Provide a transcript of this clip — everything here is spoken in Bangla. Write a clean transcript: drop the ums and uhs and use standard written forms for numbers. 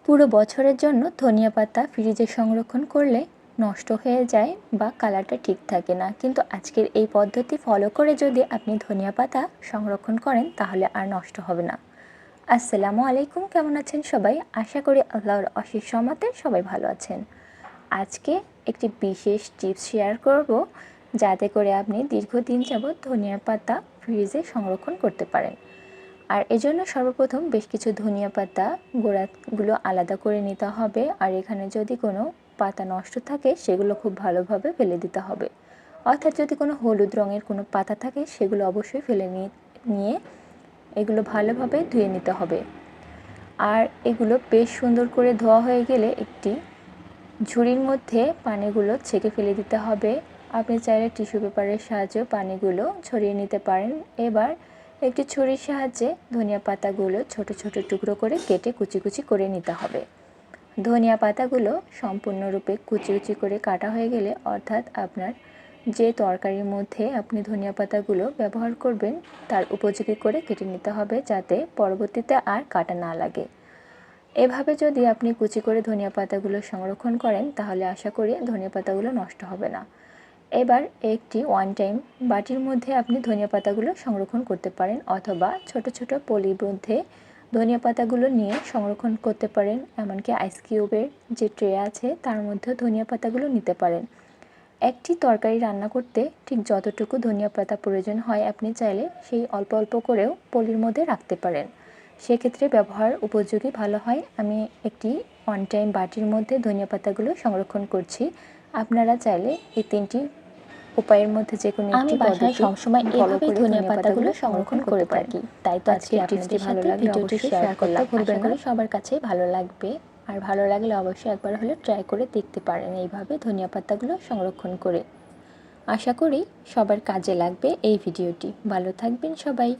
পুরো বছরের জন্য ধনিয়া পাতা ফ্রিজে সংরক্ষণ করলে নষ্ট হয়ে যায় বা কালারটা ঠিক থাকে না, কিন্তু আজকের এই পদ্ধতি ফলো করে যদি আপনি ধনিয়া পাতা সংরক্ষণ করেন তাহলে আর নষ্ট হবে না। আসসালামু আলাইকুম, কেমন আছেন সবাই? আশা করি আল্লাহর অশেষ রহমতে সবাই ভালো আছেন। আজকে একটি বিশেষ টিপস শেয়ার করব যাতে করে আপনি দীর্ঘদিন যাবৎ ধনিয়া পাতা ফ্রিজে সংরক্ষণ করতে পারেন। আর এজন্য সর্বপ্রথম বেশ কিছু ধনিয়া পাতা গোড়াগুলো আলাদা করে নিতে হবে। আর এখানে যদি কোনো পাতা নষ্ট থাকে সেগুলো খুব ভালোভাবে ফেলে দিতে হবে। অর্থাৎ যদি কোনো হলুদ রঙের কোনো পাতা থাকে সেগুলো অবশ্যই ফেলে নিয়ে এগুলো ভালোভাবে ধুয়ে নিতে হবে। আর এগুলো বেশ সুন্দর করে ধোয়া হয়ে গেলে একটি ঝুড়ির মধ্যে পানিগুলো ছেঁকে ফেলে দিতে হবে। আপনি চাইলে টিস্যু পেপারের সাহায্যে পানিগুলো ছড়িয়ে নিতে পারেন। এবার একটি ছুরির সাহায্যে ধনিয়া পাতাগুলো ছোট ছোট টুকরো করে কেটে কুচি কুচি করে নিতে হবে। ধনিয়া পাতাগুলো সম্পূর্ণরূপে কুচি কুচি করে কাটা হয়ে গেলে, অর্থাৎ আপনার যে তরকারির মধ্যে আপনি ধনিয়া পাতাগুলো ব্যবহার করবেন তার উপযোগী করে কেটে নিতে হবে, যাতে পরবর্তীতে আর কাটা না লাগে। এভাবে যদি আপনি কুচি করে ধনিয়া পাতাগুলো সংরক্ষণ করেন তাহলে আশা করি ধনিয়া পাতাগুলো নষ্ট হবে না। এবার একটি ওয়ান টাইম বাটির মধ্যে আপনি ধনিয়া পাতাগুলো সংরক্ষণ করতে পারেন, অথবা ছোট ছোট পলির মধ্যে ধনিয়া পাতাগুলো নিয়ে সংরক্ষণ করতে পারেন। এমনকি আইস কিউবের যে ট্রে আছে তার মধ্যে ধনিয়া পাতাগুলো নিতে পারেন। একটি তরকারি রান্না করতে ঠিক যতটুকু ধনিয়া পাতা প্রয়োজন হয় আপনি চাইলে সেই অল্প অল্প করেও পলির মধ্যে রাখতে পারেন, সেক্ষেত্রে ব্যবহার উপযোগী ভালো হয়। আমি একটি ওয়ান টাইম বাটির মধ্যে ধনিয়া পাতাগুলো সংরক্ষণ করছি। আপনারা চাইলে এই তিনটি উপায়ের মধ্যে যে কোনো একটি পদ্ধতি সবসময় এইভাবে ধনিয়া পাতাগুলো সংরক্ষণ করে থাকি। তাই তো আজকে টিপসটি ভালো লাগলে ভিডিওটি শেয়ার করতে ভুলবেন না। সবার কাছেই ভালো লাগবে, আর ভালো লাগলে অবশ্যই একবার হলে ট্রাই করে দেখতে পারেন এইভাবে ধনিয়া পাতাগুলো সংরক্ষণ করে। আশা করি সবার কাজে লাগবে এই ভিডিওটি। ভালো থাকবেন সবাই।